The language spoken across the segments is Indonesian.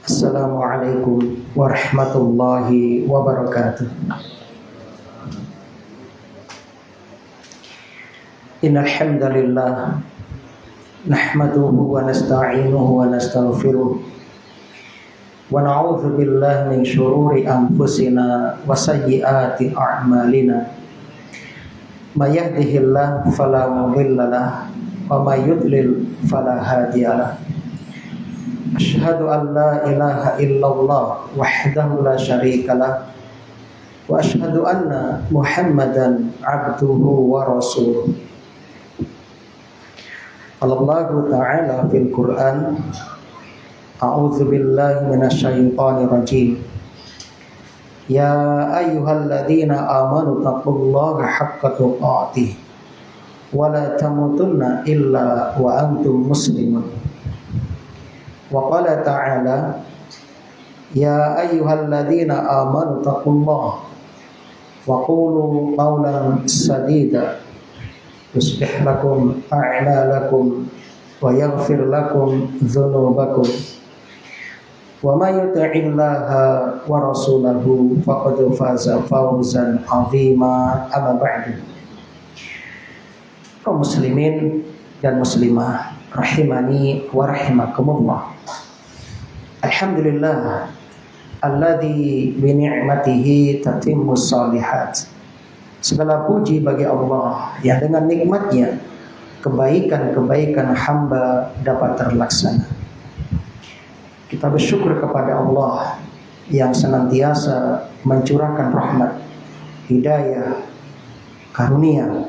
Assalamualaikum warahmatullahi wabarakatuh. Innal hamdalillah nahmaduhu wa nasta'inuhu wa nastaghfiruh wa na'udzu billahi min syururi anfusina wa sayyiati a'malina. May yahdihillahu fala mudilla lahu wa may yudlil fala hadiyalah. Asyhadu an la ilaha illallah wahdahu la syarikalah wa asyhadu anna Muhammadan abduhu wa rasuluh. Allah Ta'ala fil Qur'an, a'udzu billahi minasyaitonir rajim. Ya ayyuhalladzina amanu taqullaha haqqa tuqatih wa la tamutunna illa wa antum muslimun. Wa qala ta'ala, ya ayyuhalladzina amanu taqullaha wa qulu qawlan sadida yuslih lakum a'malakum wa yaghfir lakum dzunubakum wa may yuti'illaha wa rasulahu faqad faza fawzan 'azima. Amma ba'du. Kaum muslimin dan muslimah rahimani wa rahimakumullah. Alhamdulillah alladzi bi ni'matihi tatimmus shalihat. Segala puji bagi Allah yang dengan nikmatnya kebaikan-kebaikan hamba dapat terlaksana. Kita bersyukur kepada Allah yang senantiasa mencurahkan rahmat, hidayah, karunia,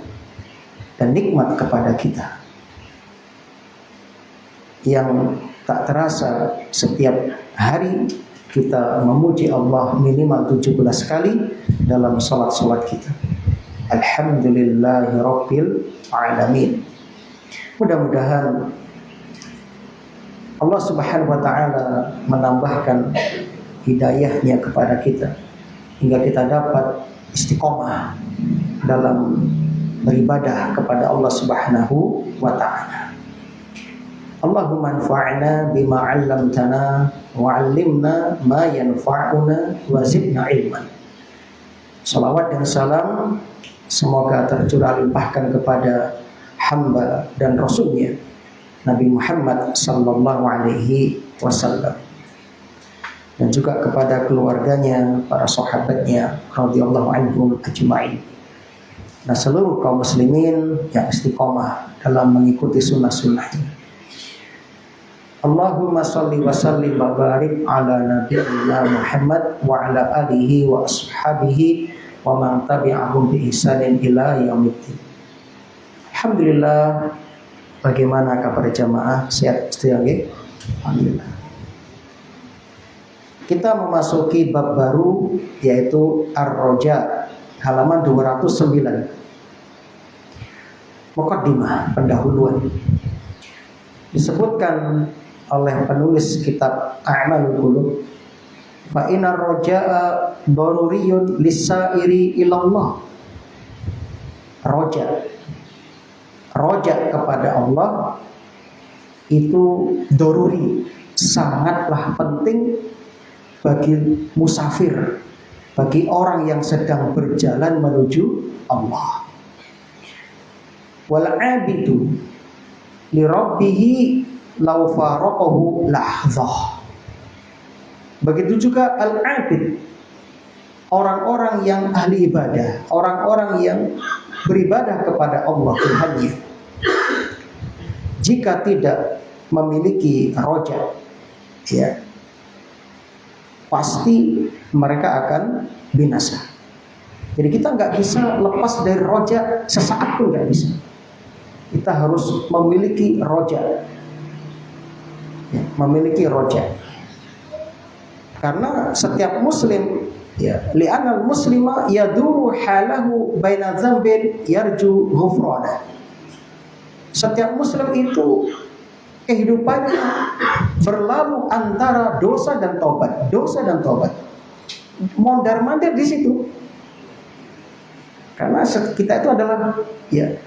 dan nikmat kepada kita, yang tak terasa setiap hari kita memuji Allah minimal 17 kali dalam salat-salat kita. Alhamdulillahi Rabbil Alamin. Mudah-mudahan Allah Subhanahu wa Ta'ala menambahkan hidayahnya kepada kita hingga kita dapat istiqomah dalam beribadah kepada Allah Subhanahu wa Ta'ala. Allahumma anfa'na bima 'allamtana wa 'allimna ma yanfa'una wa zidna ilman. Salawat dan salam semoga tercurah limpahkan kepada hamba dan rasulnya Nabi Muhammad sallallahu alaihi wasallam, dan juga kepada keluarganya, para sahabatnya radhiyallahu anhum ajma'in, dan seluruh kaum muslimin yang istiqomah dalam mengikuti sunnah-sunnahnya. Allahumma salli wa sallim wa barik ala nabiyyina Muhammad wa ala alihi wa ashabihi wa man tabi'ahum bi ihsanin ila yaumiddin. Alhamdulillah. Bagaimana kabar jamaah? Sehat setia nggih? Alhamdulillah. Kita memasuki bab baru yaitu Ar-Raja, halaman 209. Muqaddimah, pendahuluan. Disebutkan oleh penulis kitab A'malul Qulub, fa innar raja'a daruriyun lis-sa'iri ilallah. Roja kepada Allah itu doruri, sangatlah penting bagi musafir, bagi orang yang sedang berjalan menuju Allah. Wal 'abidu li rabbihi law faraqahu lahzah. Begitu juga al-'abid, orang-orang yang ahli ibadah, orang-orang yang beribadah kepada Allah Tuhannya, jika tidak memiliki roja, ya, pasti mereka akan binasa. Jadi kita nggak bisa lepas dari roja sesaat pun, nggak bisa. Kita harus memiliki roja, ya, memiliki roja. Karena setiap muslim, ya, li'anal muslima yaduru halahu baina dzambin yarju ghufrana. Setiap muslim itu kehidupannya berlalu antara dosa dan tobat, dosa dan tobat. Mondar-mandir di situ. Karena kita itu adalah, ya,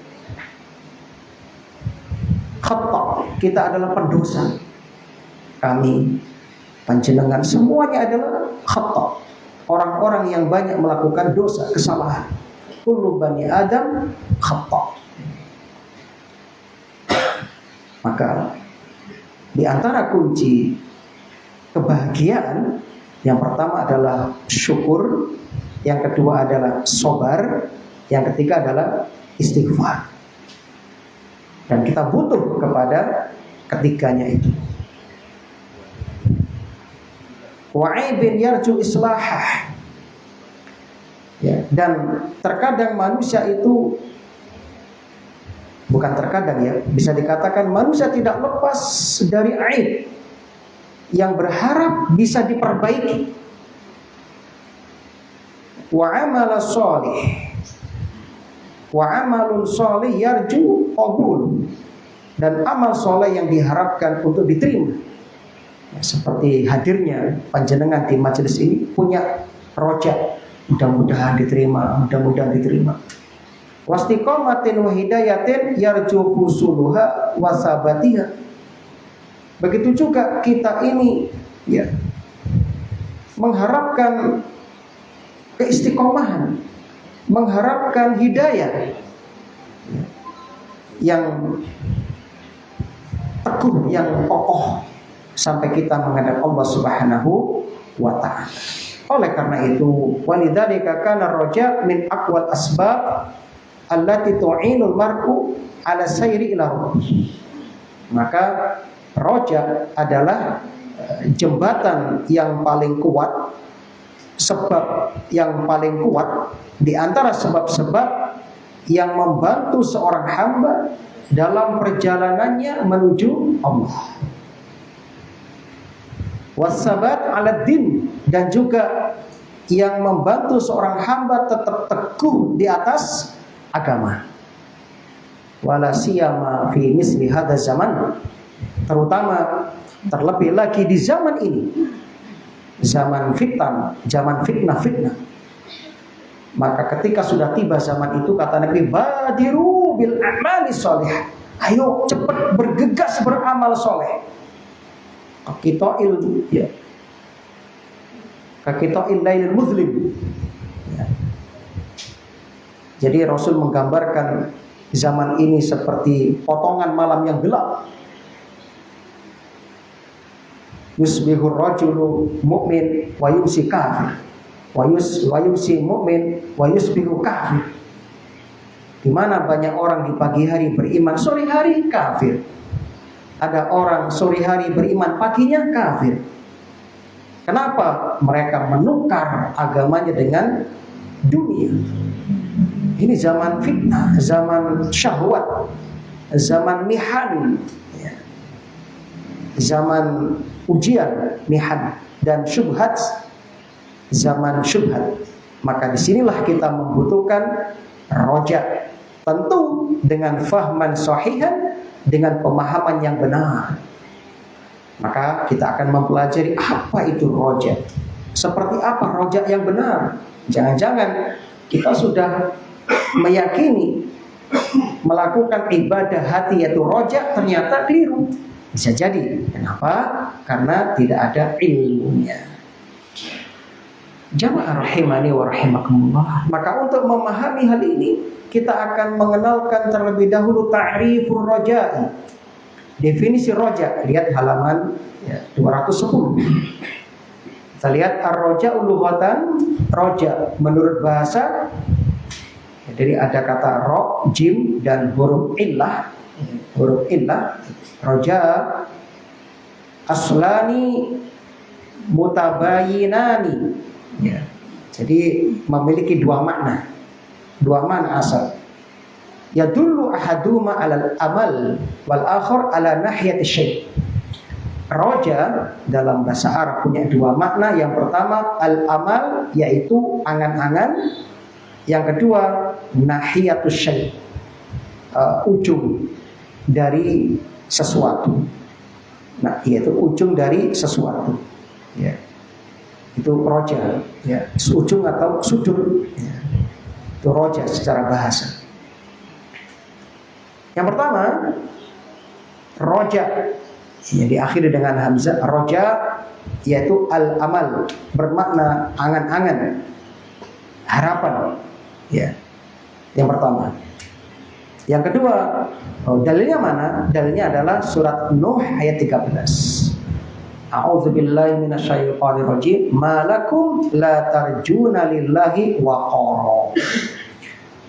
khata, kita adalah pendosa. Kami, panjenengan, semuanya adalah khata, orang-orang yang banyak melakukan dosa, kesalahan. Kullu bani Adam khata. Maka di antara kunci kebahagiaan, yang pertama adalah syukur, yang kedua adalah sabar, yang ketiga adalah istighfar. Dan kita butuh kepada ketiganya itu. Wa'ibin yarju islahah. Ya, dan terkadang manusia itu, bukan terkadang ya, bisa dikatakan manusia tidak lepas dari aib yang berharap bisa diperbaiki. Wa amala sholih, wa amalun sholih yarju qabul, dan amal soleh yang diharapkan untuk diterima. Ya, seperti hadirnya panjenengan di majelis ini punya roja, mudah-mudahan diterima, mudah-mudahan diterima. Wastiqomatin wa hidayatin yarju husuluha wa sabatiha. Begitu juga kita ini ya mengharapkan keistiqomahan, mengharapkan hidayah yang teguh, yang kokoh sampai kita menghadap Allah Subhanahu wa ta'ala. Oleh karena itu, walidzalika kana roja min aqwal asbab allati tu'inul mar'u ala sayri ila rabbih. Maka roja adalah jembatan yang paling kuat, sebab yang paling kuat di antara sebab-sebab yang membantu seorang hamba dalam perjalanannya menuju Allah. Wasabat ala din, dan juga yang membantu seorang hamba tetap teguh di atas agama. Wala siyama fi misli hadza zaman, terutama terlebih lagi di zaman ini, zaman fitnah, zaman fitnah. Maka ketika sudah tiba zaman itu, kata Nabi, badiru bil a'mali sholih, ayo cepat bergegas beramal soleh. Kakitoil ya, kakitoil lailil muslim ya. Jadi Rasul menggambarkan zaman ini seperti potongan malam yang gelap. Yusbihur rajulu mu'min wa yumsi kafir, wa yumsi mu'min wa yusbihu kafir. Di mana banyak orang di pagi hari beriman, sore hari kafir. Ada orang sore hari beriman, paginya kafir. Kenapa? Mereka menukar agamanya dengan dunia. Ini zaman fitnah, zaman syahwat, zaman mihan, zaman ujian, mihan, dan syubhat, zaman syubhat. Maka disinilah kita membutuhkan roja, tentu dengan fahman sahihan, dengan pemahaman yang benar. Maka kita akan mempelajari apa itu roja, seperti apa roja yang benar. Jangan-jangan kita sudah meyakini melakukan ibadah hati yaitu roja, ternyata keliru. Bisa jadi. Kenapa? Karena tidak ada ilmunya. Jamaah rahimani wa rahimakumullah. Maka untuk memahami hal ini, kita akan mengenalkan terlebih dahulu ta'rifur roja'i. Definisi roja, lihat halaman 210. Kita lihat ar-roja'u lughatan, roja menurut bahasa. Jadi ada kata ro, jim, dan huruf illah. Huruf illah, roja aslani mutabayinani. Ya. Jadi memiliki dua makna asal. Yadullu ahaduma alal amal wal akhar ala nahiyati syai'. Roja dalam bahasa Arab punya dua makna. Yang pertama al-amal, yaitu angan-angan. Yang kedua nahiyatus syai', ujung dari sesuatu. Nah, yaitu ujung dari sesuatu. Ya. Itu roja, ya, ujung atau sudut, ya. Itu roja secara bahasa. Yang pertama, Roja, ya, diakhiri dengan hamzah. Roja yaitu al-amal, bermakna angan-angan, harapan. Ya, yang pertama. Yang kedua, dalilnya mana? Dalilnya adalah surat Nuh ayat 13. A'udzubillahi minasyaitonirrajim. Malakum la tarjuna lillahi waqara.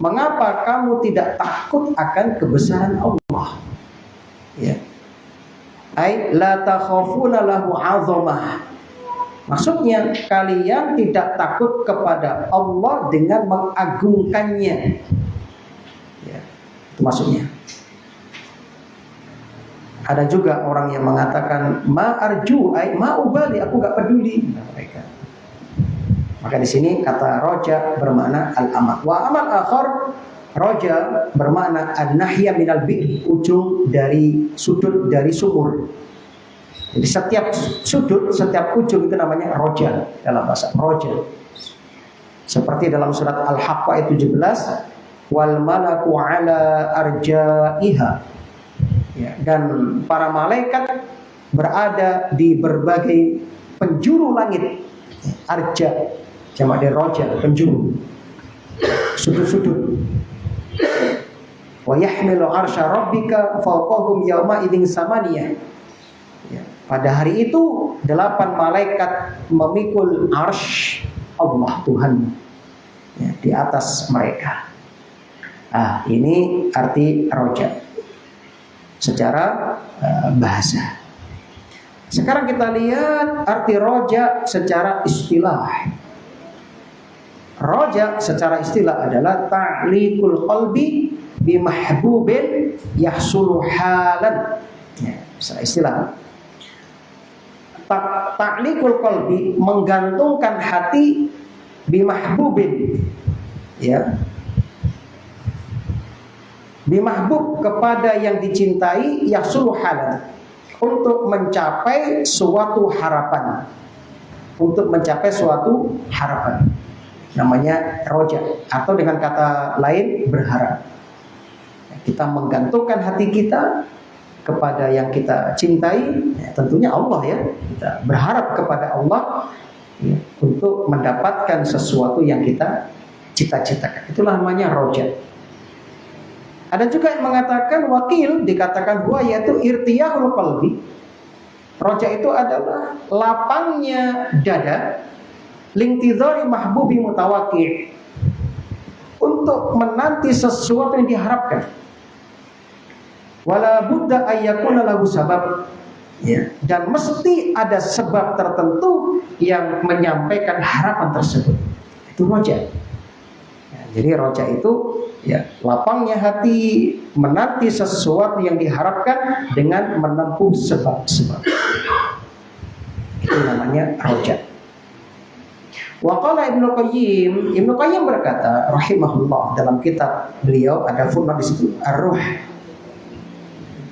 Mengapa kamu tidak takut akan kebesaran Allah? Ya. Ai la takhafuna lahu 'azamah. Maksudnya kalian tidak takut kepada Allah dengan mengagungkannya. Ya, itu maksudnya. Ada juga orang yang mengatakan ma arju, ai ma ubali, aku enggak peduli. Mereka. Maka di sini kata roja bermakna al-amal. Wa amal akhar, roja bermakna an-nahya minal bi'r, ujung dari sudut dari sumur. Jadi setiap sudut, setiap ujung itu namanya roja dalam bahasa roja. Seperti dalam surat Al-Haqqah ayat 17, wal malaku ala arja'iha. Ya, dan para malaikat berada di berbagai penjuru langit. Arja, jamak dari roja, penjuru, sudut-sudut. Wa yahmilu arsya rabbika fawqahum yawma idzin samaniyah. Ya, pada hari itu 8 malaikat memikul arsy Allah Tuhan, ya, di atas mereka. Ini arti roja secara bahasa. Sekarang kita lihat arti roja secara istilah. Roja secara istilah adalah ta'liqul qalbi bi mahbubin yahsulu halan. Ya, secara istilah. Ta'liqul qalbi, menggantungkan hati, bi mahbubin, ya, bimahbub, kepada yang dicintai, yahsulu halan, untuk mencapai suatu harapan, untuk mencapai suatu harapan, namanya roja, atau dengan kata lain berharap. Kita menggantungkan hati kita kepada yang kita cintai, ya, tentunya Allah, ya, kita berharap kepada Allah, ya, untuk mendapatkan sesuatu yang kita cita-citakan. Itulah namanya roja. Ada juga yang mengatakan wakil, dikatakan huwa, yaitu irtiyahul qalbi. Roja itu adalah lapangnya dada, lintidhari mahbubi mutawaqi', untuk menanti sesuatu yang diharapkan. Wala budda ayyakuna lahu sabab, ya, dan mesti ada sebab tertentu yang menyampaikan harapan tersebut. Itu roja. Jadi roja itu, ya, lapangnya hati menanti sesuatu yang diharapkan dengan menempuh sebab-sebab. Itu namanya roja. Wa qala Ibnu Qayyim berkata rahimahullah, dalam kitab beliau ada footnote di situ, Ar-Ruh.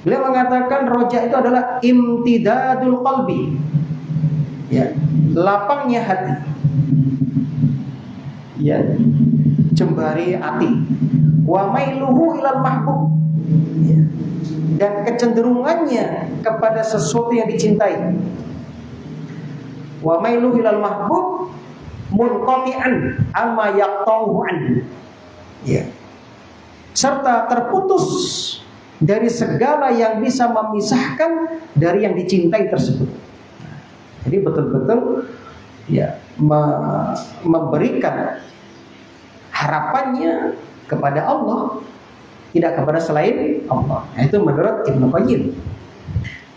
Beliau mengatakan roja itu adalah imtidadul qalbi, ya, lapangnya hati, ya, jembari hati, wa mailuhu ilal mahbub, ya, dan kecenderungannya kepada sesuatu yang dicintai. Wa mailuhu ilal mahbub munqati'an amma yaqta'uhu anhu, ya, serta terputus dari segala yang bisa memisahkan dari yang dicintai tersebut. Jadi betul-betul, ya, memberikan harapannya kepada Allah, tidak kepada selain Allah. Nah, itu menurut Ibnu Qayyim.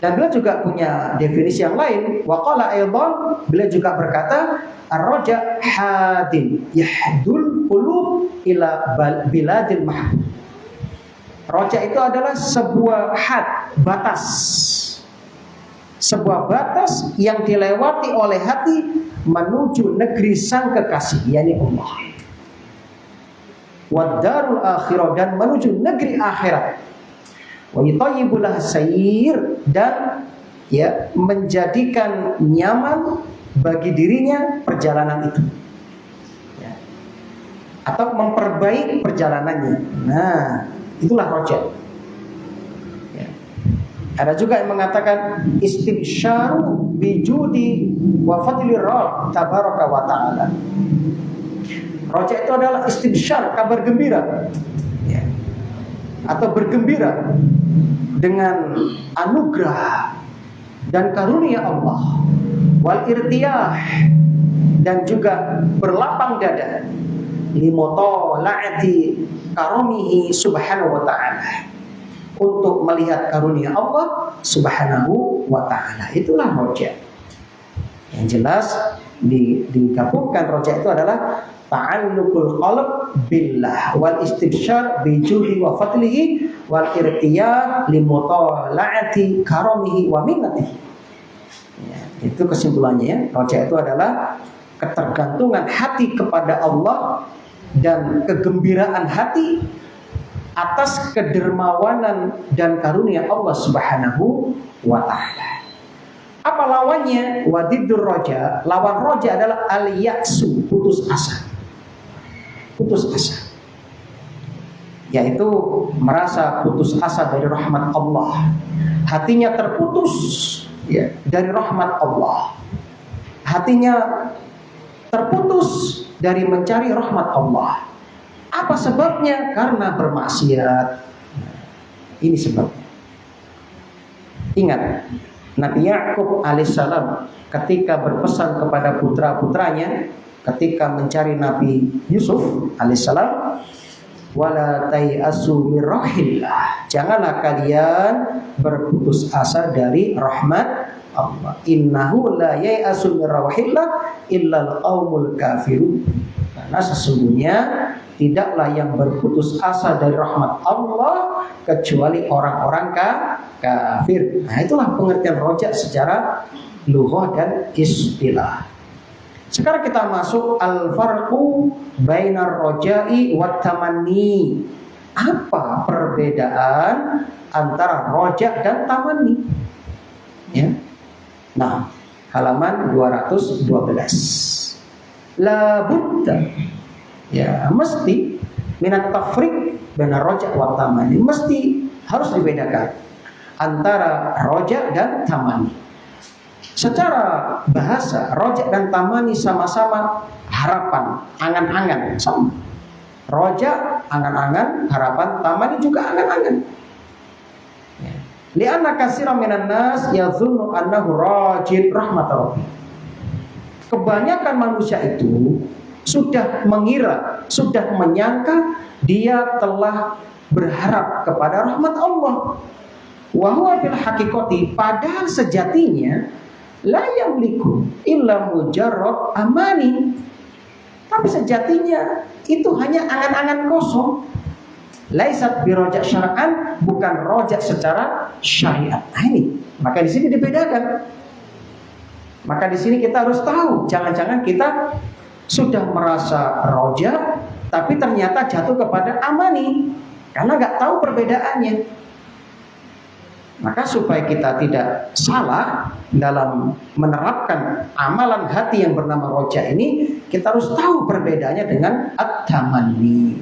Dan beliau juga punya definisi yang lain. Wa qala aidan, beliau juga berkata, ar-raja hadin yahdul qulub ila biladil mahbub. Roja itu adalah sebuah had, batas, sebuah batas yang dilewati oleh hati menuju negeri sang kekasih, yakni Allah. Wadarul akhirah, dan menuju negeri akhirat. Wa yutayyibul sayir, dan, ya, menjadikan nyaman bagi dirinya perjalanan itu, ya, atau memperbaiki perjalanannya. Nah, itulah roja, ya. Ada juga yang mengatakan istibsyaru bijudi wa fadli Rabb tabaraka wa ta'ala. Roja itu adalah istibsyar, kabar gembira, ya, atau bergembira dengan anugerah dan karunia Allah, wal irtiyah, dan juga berlapang dada limotola'ati karomihi subhanahu wa ta'ala, untuk melihat karunia Allah subhanahu wa ta'ala. Itulah roja. Yang jelas digabungkan roja itu adalah ta'alluqul qalb billah wal istibsyar bijudi wa fadlihi wal irtiyah limutola'ati karomihi wa minnatihi. Ya, itu kesimpulannya ya. Roja itu adalah ketergantungan hati kepada Allah dan kegembiraan hati atas kedermawanan dan karunia Allah subhanahu wa ta'ala. Apa lawannya? Wadiddur roja. Lawan roja adalah al-ya'su, putus asa. Putus asa, yaitu merasa putus asa dari rahmat Allah. Hatinya terputus ya, dari rahmat Allah. Hatinya terputus dari mencari rahmat Allah. Apa sebabnya? Karena bermaksiat. Ini sebabnya. Ingat, Nabi Yakub alaihissalam ketika berpesan kepada putra-putranya, ketika mencari Nabi Yusuf alaihissalam, wala tayasu min rahillah, janganlah kalian berputus asa dari rahmat Allah. Innahu la yayasu min rahillah illal qaumul kafirun. Karena sesungguhnya tidaklah yang berputus asa dari rahmat Allah kecuali orang-orang kafir. Nah, itulah pengertian roja secara lughah dan istilah. Sekarang kita masuk al-farqu bainar roja'i wat tamanni. Apa perbedaan antara roja dan tamanni? Ya. Nah, halaman 212. La budda, ya mesti minat tafriq benar roja wa tamani, mesti harus dibedakan antara roja dan tamani. Secara bahasa roja dan tamani sama-sama harapan, angan-angan, sama. Roja angan-angan, harapan, tamani juga angan-angan. Li'anna katsiran minan nas yadhunnu annahu rajin rahmat rabbih. Kebanyakan manusia itu sudah mengira, sudah menyangka dia telah berharap kepada rahmat Allah. Wa huwa fil haqiqati, padahal sejatinya la yamliku illa mujarrad amani. Tapi sejatinya itu hanya angan-angan kosong. Laisat bi roja syar'an, bukan roja secara syariat. Nah, ini maka di sini dibedakan. Maka di sini kita harus tahu, jangan-jangan kita sudah merasa roja, tapi ternyata jatuh kepada amani karena nggak tahu perbedaannya. Maka supaya kita tidak salah dalam menerapkan amalan hati yang bernama roja ini, kita harus tahu perbedaannya dengan at-tamanni.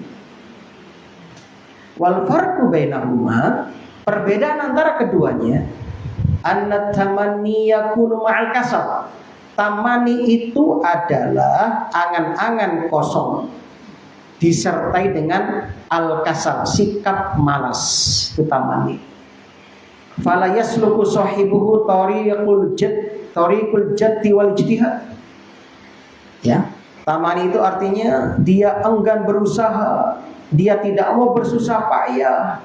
Wal farqu bainahuma, perbedaan antara keduanya, anna tamanni yakunu ma'al kasal. Tamani itu adalah angan-angan kosong disertai dengan al-kasal, sikap malas. Itu tamani. Fala yasluku sahibuhu tariqul jaddi wal ijtihad. Ya, tamani itu artinya dia enggan berusaha, dia tidak mau bersusah payah.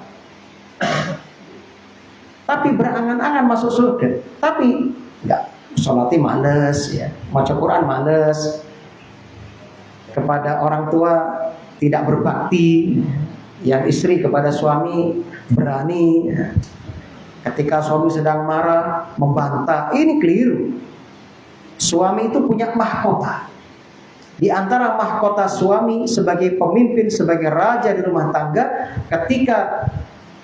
Tapi berangan-angan masuk surga, tapi enggak, sholatnya males ya, baca Quran males, kepada orang tua tidak berbakti, yang istri kepada suami berani ya. Ketika suami sedang marah membantah, ini keliru. Suami itu punya mahkota. Di antara mahkota suami sebagai pemimpin, sebagai raja di rumah tangga, ketika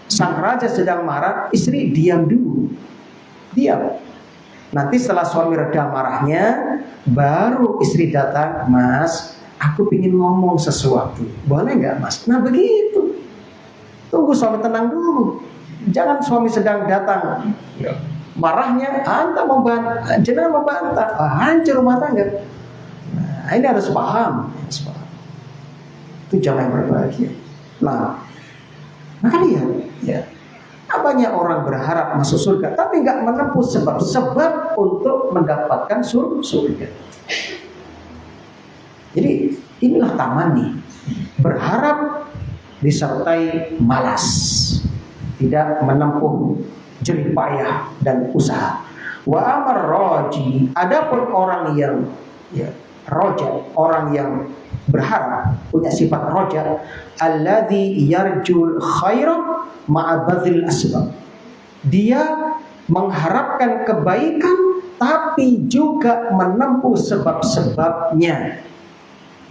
sang raja sedang marah, istri diam dulu. Diam. Nanti setelah suami reda marahnya, baru istri datang, "Mas, aku ingin ngomong sesuatu. Boleh nggak, Mas?" Nah begitu. Tunggu suami tenang dulu. Jangan suami sedang datang, marahnya anta jenengan membantah, hancur rumah tangga. Nah, ini harus paham. Itu jamaah yang berbahagia. Nah, maka lihat, ya, banyak orang berharap masuk surga, tapi nggak menempuh sebab-sebab untuk mendapatkan surga. Jadi inilah tamani, berharap disertai malas, tidak menempuh jerih payah dan usaha. Wa amar roji, adapun orang yang roja, orang yang berharap, punya sifat roja, alladzi yarjul khaira ma'a badhil asbab. Dia mengharapkan kebaikan tapi juga menempuh sebab-sebabnya.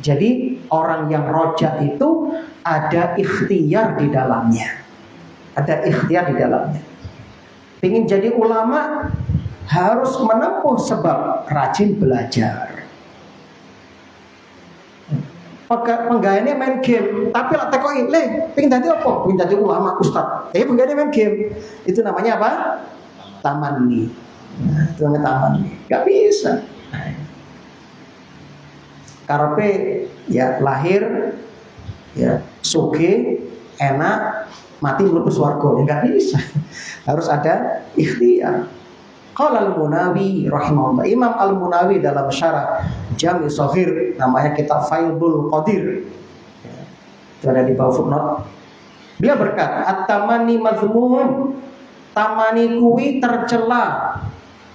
Jadi orang yang roja itu ada ikhtiar di dalamnya. Ada ikhtiar di dalamnya. Ingin jadi ulama harus menempuh sebab, rajin belajar. Penggayanya main game, tapi lah tekoi, pengen jadi apa? Pengen jadi ulama, ustad. Penggayanya main game. Itu namanya apa? Tamanni. Itu namanya tamanni. Gak bisa. Karepe ya lahir, ya suge, enak, mati mlebu swarga. Gak bisa. Harus ada ikhtiar. Qala Al-Munawi rahimahullah, Imam Al-Munawi dalam syarah Jami' Shaghir, namanya kitab Faidul Qadir, itu ada di bawah footnote. Dia berkata, at-tamani mazmum, tamani kuwi tercela,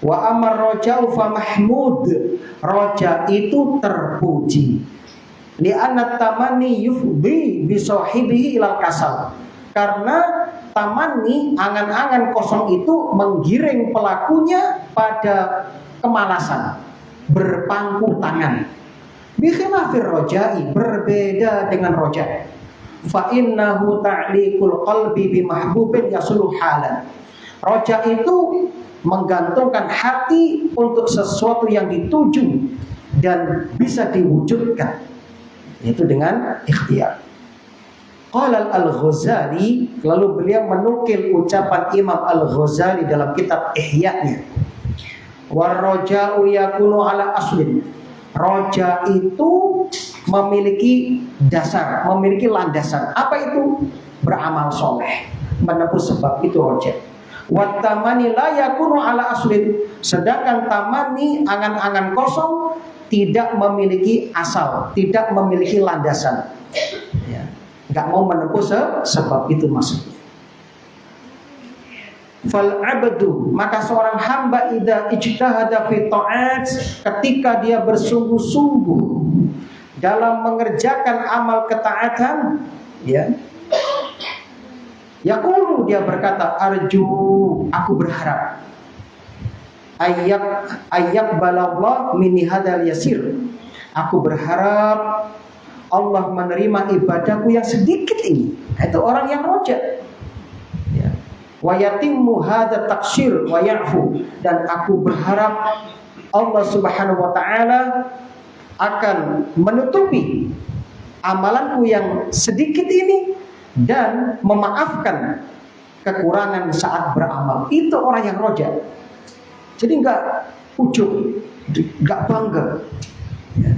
wa amar roja'u fa mahmud, roja itu terpuji. Li'anna tamani yufdi bi sahibihi ilal kasal, karena tamanni, angan-angan kosong itu menggiring pelakunya pada kemalasan, berpangku tangan. Bikhilafir roja'i, berbeda dengan roja. Fa innahu ta'liqul qalbi bi mahbubin yasulu halan. Roja itu menggantungkan hati untuk sesuatu yang dituju dan bisa diwujudkan, yaitu dengan ikhtiar. Qala Al-Ghazali, lalu beliau menukil ucapan Imam Al-Ghazali dalam kitab Ihya-nya. War-raja'u yakunu ala aslin. Roja itu memiliki dasar, memiliki landasan. Apa itu? Beramal soleh, menempuh sebab, itu roja. Wat tamani la yakunu ala aslin. Sedangkan tamani, angan-angan kosong, tidak memiliki asal, tidak memiliki landasan. Ya. Gak mau menempuh sebab, itu maksudnya. Fal abdu, maka seorang hamba idza ijtahada fi ta'at, ketika dia bersungguh-sungguh dalam mengerjakan amal ketaatan, ya, yaqulu, dia berkata, arju, aku berharap, ayyak balallah min hadal yasir, aku berharap Allah menerima ibadahku yang sedikit ini. Itu orang yang roja. Ya. Wa yatimmu hadza taqsir wa ya'fu, dan aku berharap Allah Subhanahu wa taala akan menutupi amalanku yang sedikit ini dan memaafkan kekurangan saat beramal. Itu orang yang roja. Jadi enggak ujub, enggak bangga. Ya.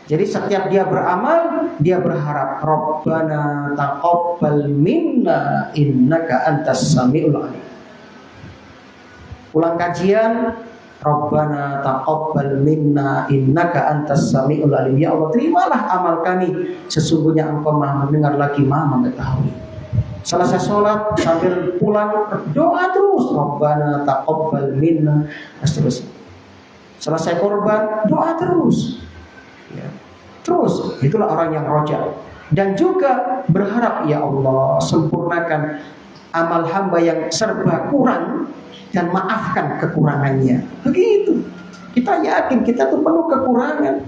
Jadi setiap dia beramal, dia berharap, Rabbana taqabbal minna innaka antas samiul alim. Ulang kajian, Rabbana taqabbal minna innaka antas samiul alim. Ya Allah, terimalah amal kami, sesungguhnya Engkau Maha mendengar lagi Maha mengetahui. Selesai sholat sambil pulang doa terus, Rabbana taqabbal minna, seterusnya. Selesai korban, doa terus. Ya. Terus, itulah orang yang roja. Dan juga berharap, ya Allah, sempurnakan amal hamba yang serba kurang dan maafkan kekurangannya. Begitu. Kita yakin kita tuh penuh kekurangan.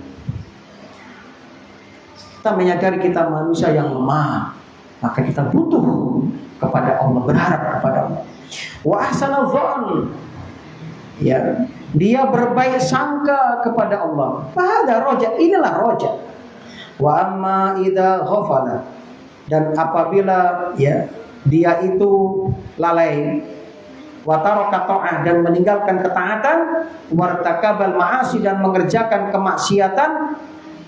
Kita menyadari kita manusia yang lemah, maka kita butuh kepada Allah, berharap kepada Allah. Wa ahsanal dzan, ya, dia berbaik sangka kepada Allah. Pada roja, inilah roja. Wa amma idza ghafala, dan apabila ya dia itu lalai, wa taraka ta'ah dan meninggalkan ketaatan, wartakabal ma'asi dan mengerjakan kemaksiatan,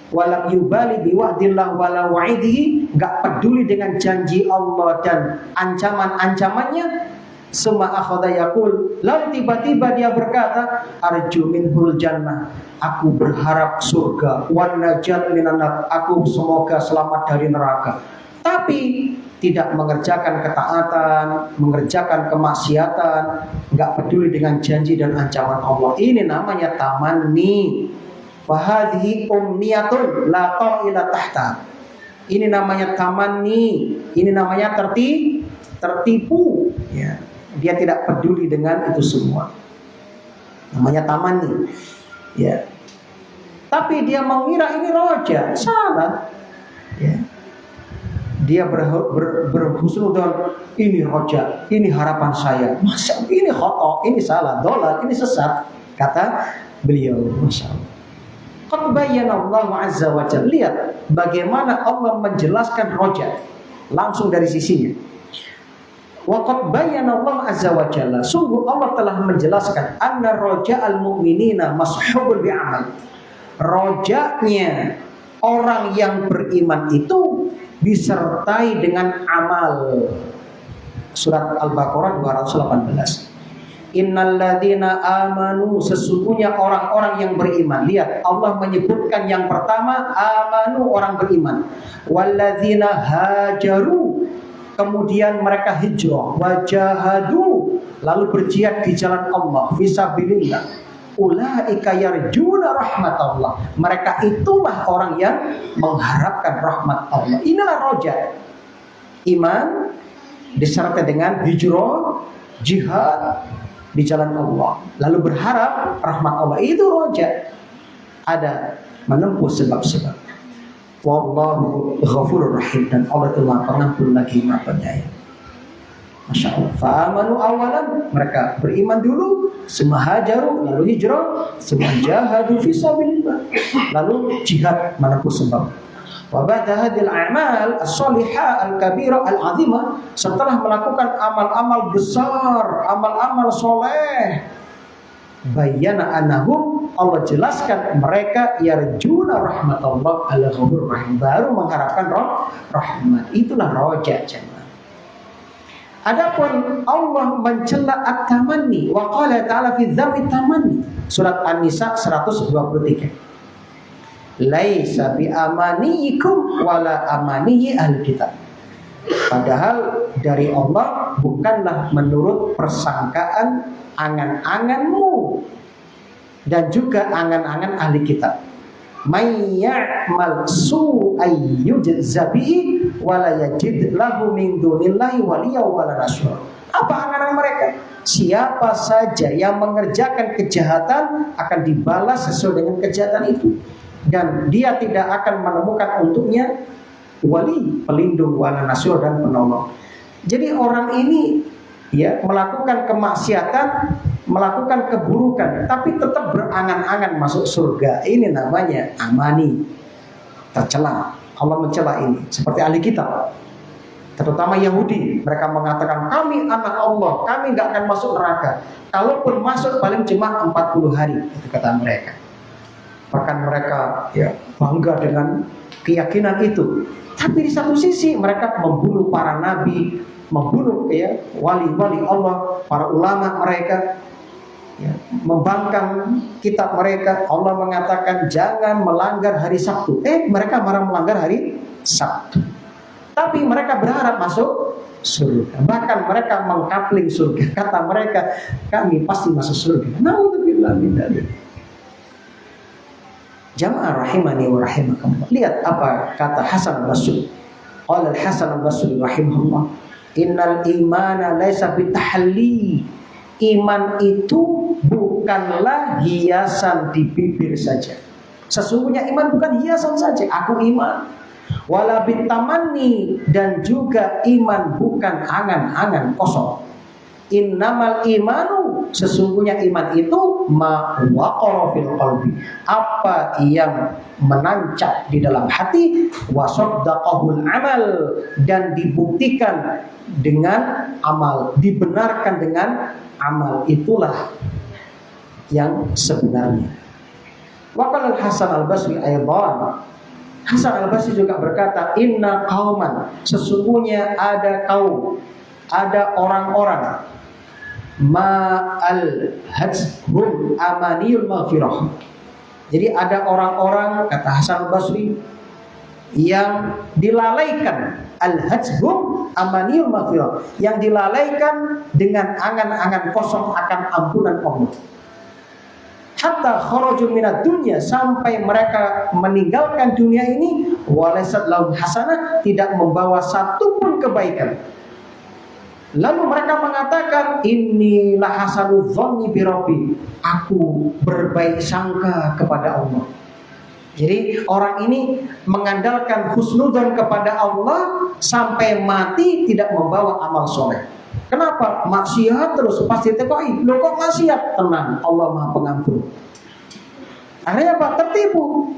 walam yubali biwa'dillah wala wa'idihi, enggak peduli dengan janji Allah dan ancaman-ancamannya. Summa akhadha yaqul, lalu tiba-tiba dia berkata, arju minhul jannah, aku berharap surga, wan najat minan nar, aku semoga selamat dari neraka. Tapi tidak mengerjakan ketaatan, mengerjakan kemaksiatan, enggak peduli dengan janji dan ancaman Allah. Ini namanya tamanni. Wa hadhihi umniyatun la ta'ila tahta. Ini namanya tamanni, ini namanya tertipu, ya. Dia tidak peduli dengan itu semua. Namanya tamanni, ya. Tapi dia mengira ini roja, salah. Ya. Dia berhusnudzon, ini roja, ini harapan saya. Masa ini khotok, ini salah, dolal, ini sesat. Kata beliau, Masya Allah. Qad bayyana Allah azza wa jalla. Lihat bagaimana Allah menjelaskan roja langsung dari sisinya. Wa qad bayyana Allah azza wa jalla, sungguh Allah telah menjelaskan anna roja'al mu'minina mashhubul bi'amal. Rojanya orang yang beriman itu disertai dengan amal. Surat Al-Baqarah 218. Innalladzina amanu, sesungguhnya orang-orang yang beriman. Lihat, Allah menyebutkan yang pertama amanu, orang beriman. Walladzina hajaru, kemudian mereka hijrah. Wajahadu, lalu berjihad di jalan Allah, fisabilillah. Ulaika yarjuna rahmatallah, mereka itulah orang yang mengharapkan rahmat Allah. Inilah roja. Iman disertai dengan hijrah, jihad di jalan Allah, lalu berharap rahmat Allah. Itu roja. Ada menempuh sebab-sebab. Wallahu ghafurur rahim, dan Allah itu Maha Pengampun lagi Maha Penyayang. Masya Allah. Fa'amanu awalan, mereka beriman dulu, summa hajaru, lalu hijrah, summa jahadu fisabilillah, lalu jihad menempuh sebab. Wa ba'da hadhil a'mal as-salihah al-kabirah al-'azimah, setelah melakukan amal-amal besar, amal-amal soleh, bayyana annahum, Allah jelaskan mereka yarjuna rahmatullah al-ghafur rahim, baru mengharapkan rahmat. Itulah roja jemaah. Adapun Allah mencela at-tamanni, wa qala ta'ala fi dzammi tamanni, surat An-Nisa 123. Laisa bi amaniyikum wala amaniyi al-kitab. Padahal dari Allah bukanlah menurut persangkaan angan-anganmu dan juga angan-angan ahli kitab. May ya'mal su'ay yujza bihi wala yajid lahu min dunillahi waliyya wala nasir. Apa angan-angan mereka? Siapa saja yang mengerjakan kejahatan akan dibalas sesuai dengan kejahatan itu, dan dia tidak akan menemukan untuknya wali, pelindung, wala nasir, dan penolong. Jadi orang ini ya melakukan kemaksiatan, melakukan keburukan, tapi tetap berangan-angan masuk surga. Ini namanya amani, tercela. Allah mencela ini. Seperti ahli kitab, terutama Yahudi, mereka mengatakan kami anak Allah, kami nggak akan masuk neraka. Kalaupun masuk paling cuma 40 hari, itu kata mereka. Bahkan mereka ya bangga dengan keyakinan itu. Tapi di satu sisi mereka membunuh para nabi, membunuh ya wali-wali Allah, para ulama mereka, ya, membangkang kitab mereka. Allah mengatakan jangan melanggar hari Sabtu. Mereka malah melanggar hari Sabtu. Tapi mereka berharap masuk surga. Bahkan mereka mengkapling surga. Kata mereka, kami pasti masuk surga. Naudzubillah min dzalik. Jamaah rahimani wa rahimakumullah. Lihat apa kata Hasan al-Basri. Qala al-Hasan al-Basri rahimahullah, innal imana laisa bitahalli. Iman itu bukanlah hiasan di bibir saja. Sesungguhnya iman bukan hiasan saja. Aku iman. Wala bitamanni, dan juga iman bukan angan-angan kosong. Innamal imanu sesungguhnya iman itu ma waqara fil qalbi, apa yang menancap di dalam hati, wa saddaqahul amal, dan dibuktikan dengan amal, dibenarkan dengan amal. Itulah yang sebenarnya. Wa qala Hasan al-Basri aidan, Hasan al-Basri juga berkata, inna qauman, sesungguhnya ada kaum, ada orang-orang, ma'al hajhum amaniyul maghfirah. Jadi ada orang-orang, kata Hasan al-Basri, yang dilalaikan al-hajhum amaniyul maghfirah, yang dilalaikan dengan angan-angan kosong akan ampunan Allah. Hatta kharaju minad dunya, sampai mereka meninggalkan dunia ini, walaysat lahum hasanah, tidak membawa satupun kebaikan. Lalu mereka mengatakan, inilah hasanul dzanni bi rabbi, aku berbaik sangka kepada Allah. Jadi orang ini mengandalkan husnudzon kepada Allah sampai mati tidak membawa amal soleh. Kenapa? Maksiat terus pasti tekoi. Loh kok maksiat? Tenang, Allah Maha Pengampun. Akhirnya apa? Tertipu.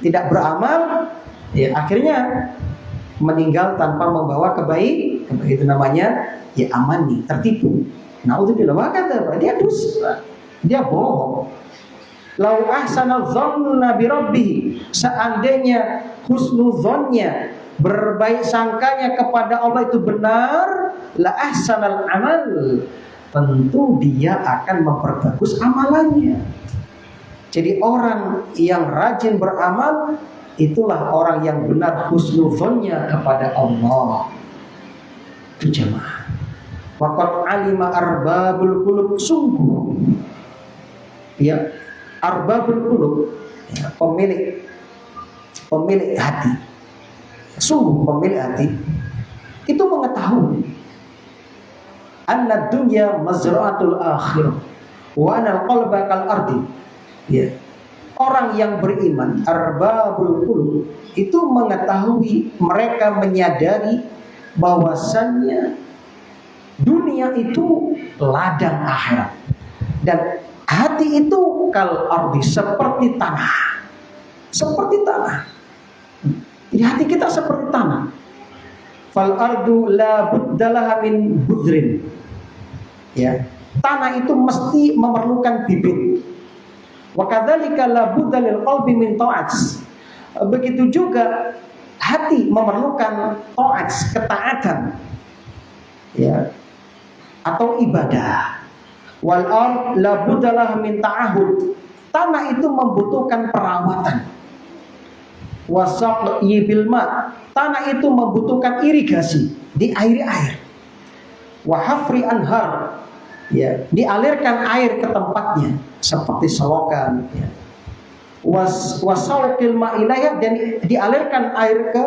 Tidak beramal, ya akhirnya meninggal tanpa membawa kebaikan. Itu namanya ya amani, tertipu. Nauzubillah, kata dia dusta, dia bohong. Lau ahsanal dzanna bi rabbih, seandainya husnudzonnya, berbaik sangkanya kepada Allah itu benar, la ahsanal amal, tentu dia akan memperbagus amalannya. Jadi orang yang rajin beramal, itulah orang yang benar husnudzonnya kepada Allah. Itu jemaah. Waqad alima arbabul qulub, sungguh ya arbabul qulub, ya, pemilik hati, sungguh pemilik hati itu mengetahui anna dunya mazra'atul akhirah wa anal qalba kal ardi. Ya. Orang yang beriman, arbabul qulub, itu mengetahui, mereka menyadari bahwasannya dunia itu ladang akhirat, dan hati itu kal ardi, seperti tanah. Seperti tanah. Jadi hati kita seperti tanah. Fal ardu la buddalaha min budrin. Ya, tanah itu mesti memerlukan bibit. Wa kadzalika la budda lil qalbi min ta'at. Begitu juga hati memerlukan ta'at, ketaatan. Ya. Atau ibadah. Wal ard la budda laha min ta'ahud. Tanah itu membutuhkan perawatan. Wasaqyi bil ma. Tanah itu membutuhkan irigasi, diairi air. Wa hafri anhar. Ya, dialirkan air ke tempatnya seperti selokan, ya. Wasauqil ma'ilayah, dan dialirkan air ke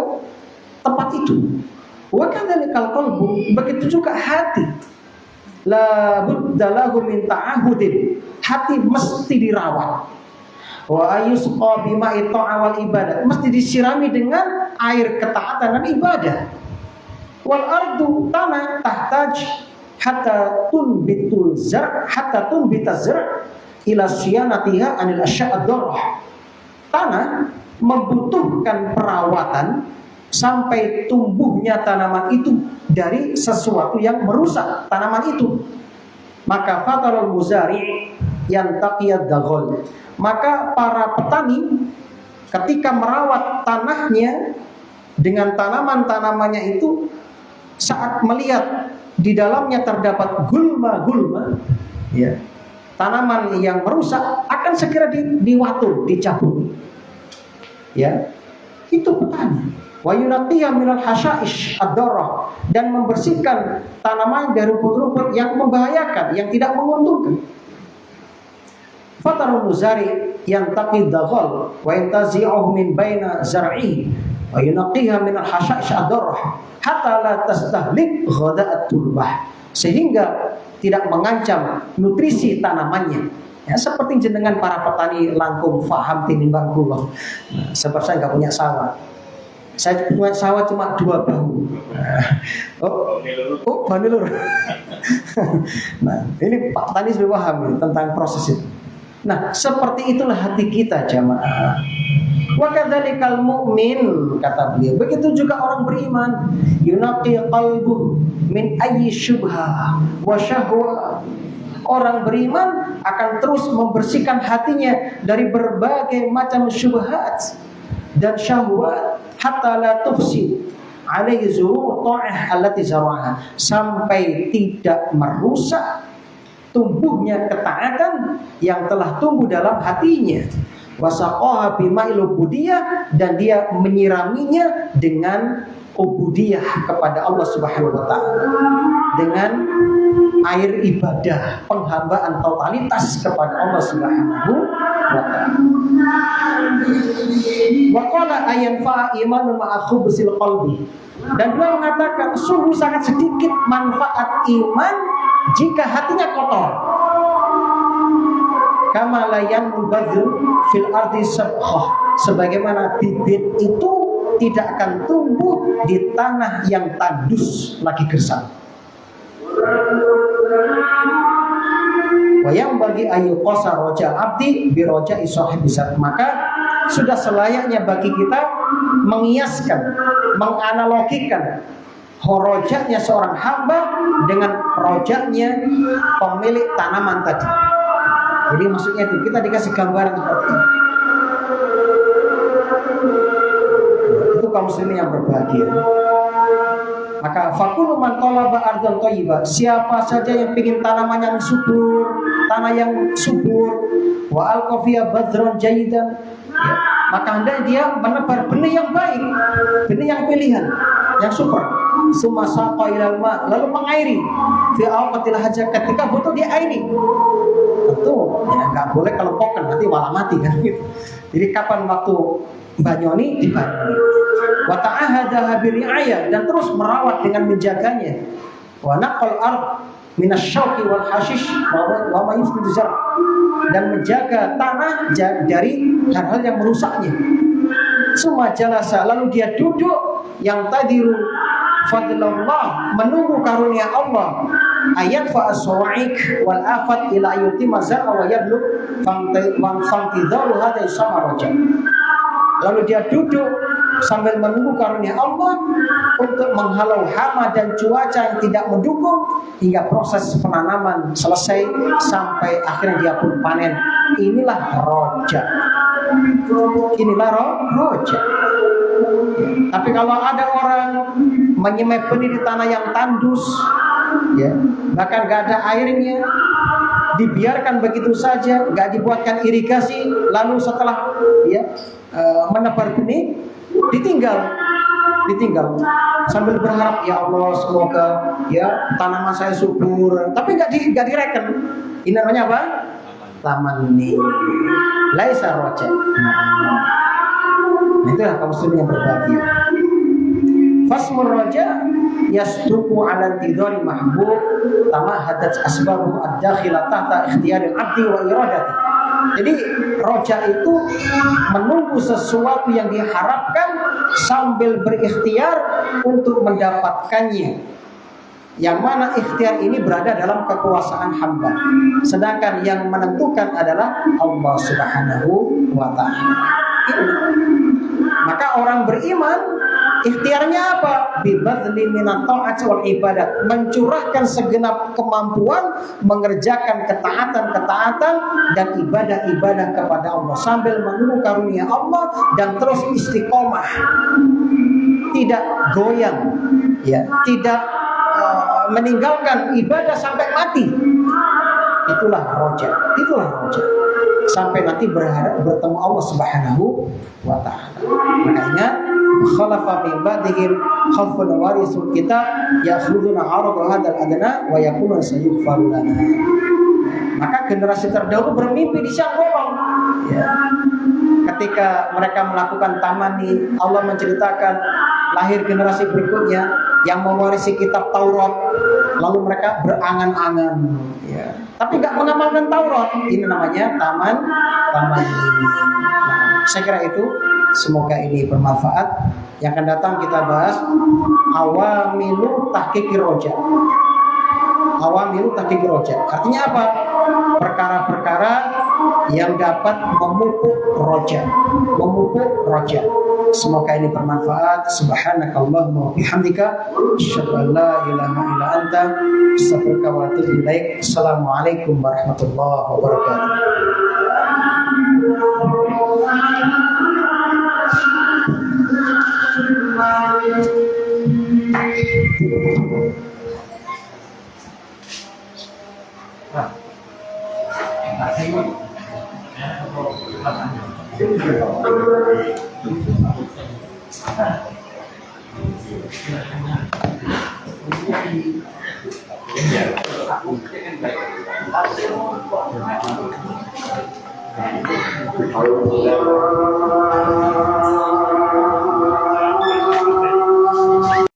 tempat itu. Wa kadzalikal qalbu, begitu juga hati. La budda lahu min ta'ahudin, hati mesti dirawat. Wa ayusqa bima'i ta'awal ibadah, mesti disirami dengan air ketaatan dan ibadah. Wal ardu, tanah, tahtaj hatta tunbitul zar', hatta tunbitaz zar' ila siyanatiha anil asya'ad darah. Tanah membutuhkan perawatan sampai tumbuhnya tanaman itu dari sesuatu yang merusak tanaman itu. Maka fatarul muzari' yantaqiyad daghal, maka para petani ketika merawat tanahnya dengan tanaman-tanamannya itu, saat melihat di dalamnya terdapat gulma-gulma, ya, tanaman yang merusak, akan segera diwatur, dicabut. Ya, itu petani. Wa yunaqiyya minal hasya'ish ad-darah, dan membersihkan tanaman dari rumput-rumput yang membahayakan, yang tidak menguntungkan. Fatarul muzari yang taqid daghal wa yantazi'uhu min baina zar'i wa yunaqiyya minal hasya'ish ad-darah hatta la tastahlik ghada'at turbah, sehingga tidak mengancam nutrisi tanamannya. Ya, seperti jenengan para petani langkung faham tinimbang kula. Nah, sebab saya enggak punya sawah. Saya punya sawah cuma 2 bahu. Bani lur. Nah, ini Pak Tani sudah paham tentang proses itu. Nah, seperti itulah hati kita jamaah. Wa kadzalikal mu'min, kata beliau. Begitu juga orang beriman, yunaqi qalbuhu min ayyi syubhah wa syahwa. Orang beriman akan terus membersihkan hatinya dari berbagai macam syubhat dan syahwat, hatta la tufsid alaihi zurur ta'ah allati zaraha, sampai tidak merusak tumbuhnya ketaatan yang telah tumbuh dalam hatinya. Wasaqaha bima'il ubudiyah, dan dia menyiraminya dengan ubudiyah kepada Allah Subhanahu wa taala, dengan air ibadah, penghambaan totalitas kepada Allah Subhanahu wa taala. Wa qala ayanfa imanun ma'a khubsil qalbi, dan beliau mengatakan sungguh sangat sedikit manfaat iman jika hatinya kotor. Kama la yanmul badru fil ardi sabkhah, sebagaimana bibit itu tidak akan tumbuh di tanah yang tandus lagi gersang. Wa yang bagi ayu qasa roja abdi bi roja isahibisat, maka sudah selayaknya bagi kita mengiaskan, menganalogikan rojaknya seorang hamba dengan rojaknya pemilik tanaman tadi. Jadi maksudnya itu kita dikasih gambaran seperti itu. Itu kaum muslimin yang berbahagia. Maka fakulu man talaba ardhan thayyibah, siapa saja yang ingin tanaman yang subur, tanah yang subur, wa alqafiya badran jayidan, ya, maka hendaknya dia menebar benih yang baik, benih yang pilihan, yang super. Summa saqa ilal ma, lalu mengairi fi awqatil hajat, ketika butuh dia airi. Tentu ya nggak boleh kalau poken, nanti malah mati kan gitu. Jadi kapan waktu banyoni dibanyoni. Wa ta'ahada bi ri'ayah, dan terus merawat dengan menjaganya. Wa naqal ard minasyauqi wal hashish wa ma yufsidu zar', dan menjaga tanah dari hal-hal yang merusaknya. Summa jalasa, lalu dia duduk yang tadiru fadlallah, menunggu karunia Allah, ayat fa aswa'ik wal afat ila yutima zar'a wa yadlu fangtidharu hadha sama roja. Lalu dia duduk sambil menunggu karunia Allah untuk menghalau hama dan cuaca yang tidak mendukung hingga proses penanaman selesai sampai akhirnya dia pun panen. Inilah roja. Inilah roja. Tapi kalau ada orang menyemai benih di tanah yang tandus, ya, bahkan gak ada airnya, dibiarkan begitu saja, gak dibuatkan irigasi, lalu setelah menebar benih, ditinggal sambil berharap, ya Allah semoga ya tanaman saya subur, tapi gak direken. Ini namanya apa? Taman ini laisa roja. Itulah kaum muslimin yang berbahagia. Fasmur roja yasduqu ala tidari mahbub tamahadat asbabu ad-dakhila tahta ikhtiyaril abdi wa iradati. Jadi roja itu menunggu sesuatu yang diharapkan sambil berikhtiar untuk mendapatkannya, yang mana ikhtiar ini berada dalam kekuasaan hamba, sedangkan yang menentukan adalah Allah Subhanahu wa ta'ala. Maka orang beriman ikhtiarnya apa? Bibadli minat ta'at wal ibadat, mencurahkan segenap kemampuan mengerjakan ketaatan-ketaatan dan ibadah-ibadah kepada Allah sambil menunggu karunia Allah dan terus istiqomah, tidak goyang, ya, tidak meninggalkan ibadah sampai mati. Itulah roja. Sampai nanti bertemu Allah Subhanahu wa ta'ala. Makanya khalafa min ba'dihim khalfun warisul kitab ya'khuduna 'arada hadzal adna wa yaquluna sayughfaru lana. Maka generasi terdahulu bermimpi di siang bolong, ya. Ketika mereka melakukan tamani, Allah menceritakan lahir generasi berikutnya yang mewarisi kitab Taurat, lalu mereka berangan-angan, ya, tapi nggak mengamalkan Taurat. Ini namanya taman ini. Nah, saya kira itu Semoga ini bermanfaat. Yang akan datang kita bahas awamilu tahqiqir roja. Awamilu tahqiqir roja. Artinya apa? Perkara-perkara yang dapat memupuk roja. Memupuk roja. Semoga ini bermanfaat. Subhanakallahumma wa bihamdika asyhadu an la ilaha illa anta astaghfiruka wa atubu ilaik. Assalamualaikum warahmatullahi wabarakatuh.